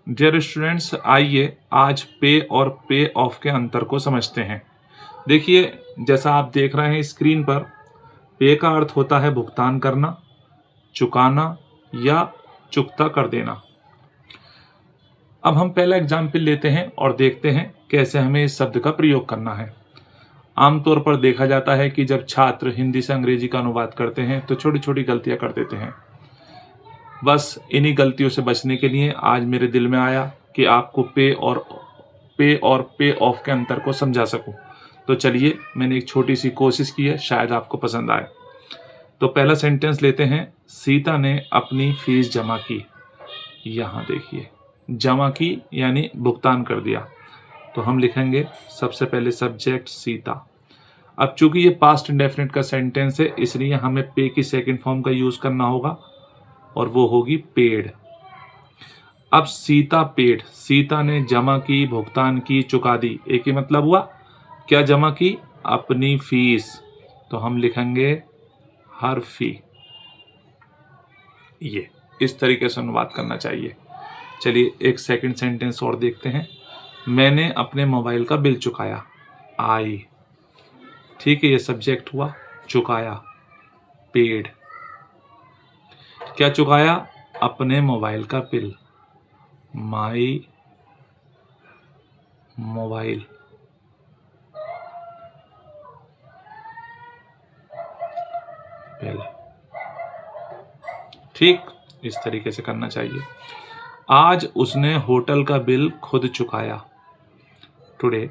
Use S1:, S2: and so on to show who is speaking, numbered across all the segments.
S1: Dear students, आइए आज पे और पे ऑफ के अंतर को समझते हैं। देखिए, जैसा आप देख रहे हैं स्क्रीन पर, पे का अर्थ होता है भुगतान करना, चुकाना या चुकता कर देना। अब हम पहला एग्जाम्पल लेते हैं और देखते हैं कैसे हमें इस शब्द का प्रयोग करना है। आमतौर पर देखा जाता है कि जब छात्र हिंदी से अंग्रेजी का अनुवाद करते हैं तो छोटी छोटी गलतियां कर देते हैं। बस इन्हीं गलतियों से बचने के लिए आज मेरे दिल में आया कि आपको पे और पे ऑफ के अंतर को समझा सकूं। तो चलिए, मैंने एक छोटी सी कोशिश की है, शायद आपको पसंद आए। तो पहला सेंटेंस लेते हैं, सीता ने अपनी फीस जमा की। यहाँ देखिए, जमा की यानी भुगतान कर दिया। तो हम लिखेंगे सबसे पहले सब्जेक्ट सीता। अब चूंकि ये पास्ट इंडेफिनिट का सेंटेंस है, इसलिए हमें पे की सेकंड फॉर्म का यूज करना होगा और वो होगी पेड। अब सीता पेड, सीता ने जमा की, भुगतान की, चुका दी, एक ही मतलब हुआ। क्या जमा की? अपनी फीस। तो हम लिखेंगे हर फी। ये इस तरीके से अनुवाद करना चाहिए। चलिए एक सेकंड सेंटेंस और देखते हैं। मैंने अपने मोबाइल का बिल चुकाया। आई, ठीक है, ये सब्जेक्ट हुआ। चुकाया, पेड। क्या चुकाया? अपने मोबाइल का बिल, माई मोबाइल। बिल, ठीक, इस तरीके से करना चाहिए। आज उसने होटल का बिल खुद चुकाया। Today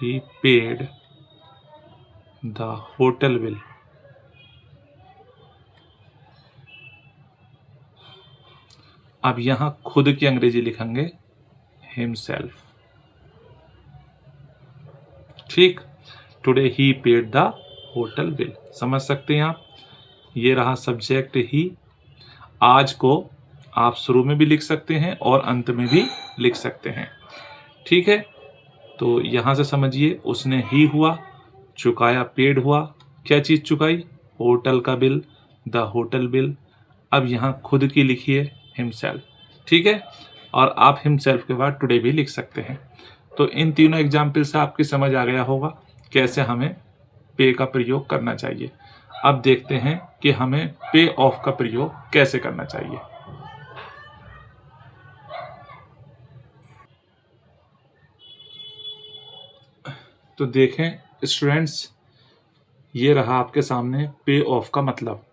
S1: he paid the hotel bill। अब यहां खुद की अंग्रेजी लिखेंगे himself। ठीक, today he paid the hotel bill. समझ सकते हैं आप? ये रहा सब्जेक्ट ही। आज को आप शुरू में भी लिख सकते हैं और अंत में भी लिख सकते हैं। ठीक है, तो यहां से समझिए, उसने ही हुआ, चुकाया पेड हुआ। क्या चीज चुकाई? होटल का बिल, द होटल बिल। अब यहां खुद की लिखिए हिमसेल्फ। ठीक है, और आप हिमसेल्फ के बाद टुडे भी लिख सकते हैं। तो इन तीनों एग्जाम्पल से आपकी समझ आ गया होगा कैसे हमें पे का प्रयोग करना चाहिए। अब देखते हैं कि हमें पे ऑफ का प्रयोग कैसे करना चाहिए। तो देखें स्टूडेंट्स, ये रहा आपके सामने पे ऑफ का मतलब।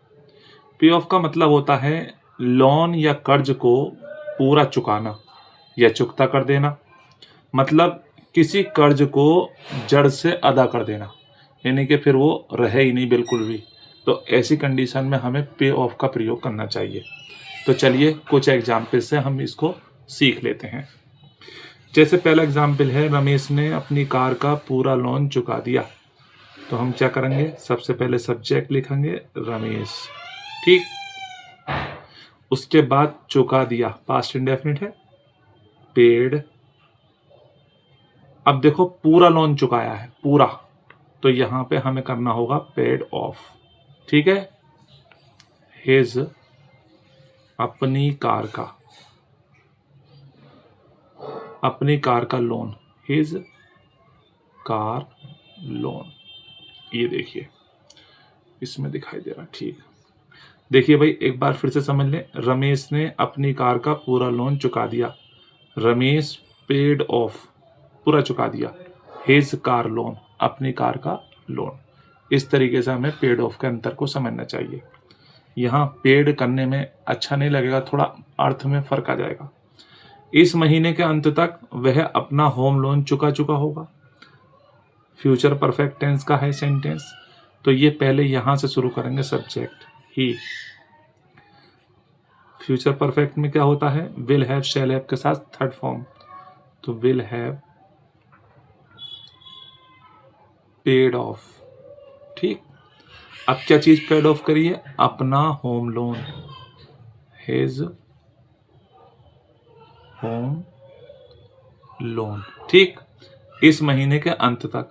S1: पे ऑफ का मतलब होता है लोन या कर्ज को पूरा चुकाना या चुकता कर देना। मतलब किसी कर्ज को जड़ से अदा कर देना, यानी कि फिर वो रहे ही नहीं बिल्कुल भी। तो ऐसी कंडीशन में हमें पे ऑफ का प्रयोग करना चाहिए। तो चलिए कुछ एग्जाम्पल से हम इसको सीख लेते हैं। जैसे पहला एग्जाम्पल है, रमेश ने अपनी कार का पूरा लोन चुका दिया। तो हम क्या करेंगे? सबसे पहले सब्जेक्ट लिखेंगे रमेश। ठीक, उसके बाद चुका दिया, पास्ट इंडेफिनिट है, पेड। अब देखो पूरा लोन चुकाया है, पूरा, तो यहां पे हमें करना होगा पेड ऑफ। ठीक है, हिज, अपनी कार का, अपनी कार का लोन, हिज कार लोन। ये देखिए इसमें दिखाई दे रहा। ठीक, देखिए भाई, एक बार फिर से समझ लें। रमेश ने अपनी कार का पूरा लोन चुका दिया। रमेश पेड ऑफ, पूरा चुका दिया, हिज कार लोन, अपनी कार का लोन। इस तरीके से हमें पेड ऑफ के अंतर को समझना चाहिए। यहाँ पेड करने में अच्छा नहीं लगेगा, थोड़ा अर्थ में फर्क आ जाएगा। इस महीने के अंत तक वह अपना होम लोन चुका होगा। फ्यूचर परफेक्ट टेंस का है सेंटेंस, तो ये पहले यहां से शुरू करेंगे, सब्जेक्ट ही। फ्यूचर परफेक्ट में क्या होता है? विल हैव, शैल हैव के साथ थर्ड फॉर्म। तो विल हैव पेड ऑफ। ठीक, अब क्या चीज पेड ऑफ करिए? अपना home loan, his home loan. ठीक, इस महीने के अंत तक।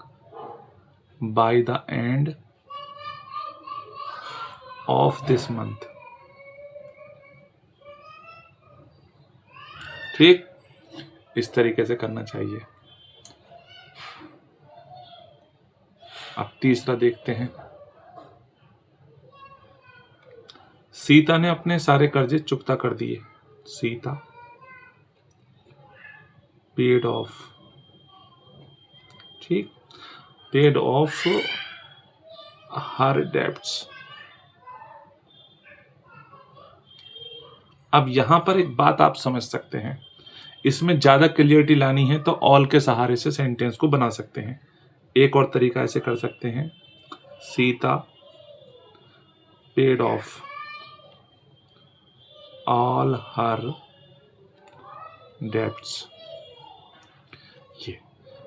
S1: By the end of this month. ठीक, इस तरीके से करना चाहिए। अब तीसरा देखते हैं। सीता ने अपने सारे कर्जे चुकता कर दिए। सीता पेड ऑफ, ठीक, पेड ऑफ हर डेब्ट्स। अब यहां पर एक बात आप समझ सकते हैं, इसमें ज्यादा क्लियरिटी लानी है तो ऑल के सहारे से सेंटेंस को बना सकते हैं। एक और तरीका ऐसे कर सकते हैं, Sita paid of all her debts. ये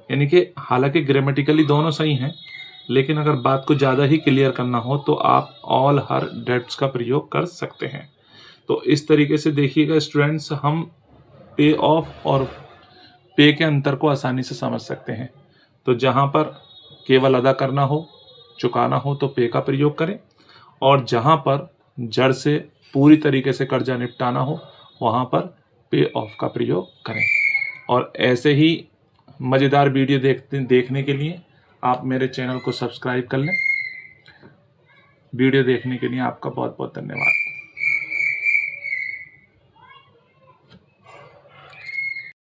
S1: यानी कि हालांकि ग्रामेटिकली दोनों सही हैं, लेकिन अगर बात को ज़्यादा ही क्लियर करना हो तो आप ऑल हर डेब्ट्स का प्रयोग कर सकते हैं। तो इस तरीके से देखिएगा स्टूडेंट्स, हम पे ऑफ और पे के अंतर को आसानी से समझ सकते हैं। तो जहाँ पर केवल अदा करना हो, चुकाना हो तो पे का प्रयोग करें, और जहाँ पर जड़ से पूरी तरीके से कर्जा निपटाना हो वहाँ पर पे ऑफ का प्रयोग करें। और ऐसे ही मज़ेदार वीडियो देखने के लिए आप मेरे चैनल को सब्सक्राइब कर लें। वीडियो देखने के लिए आपका बहुत बहुत धन्यवाद।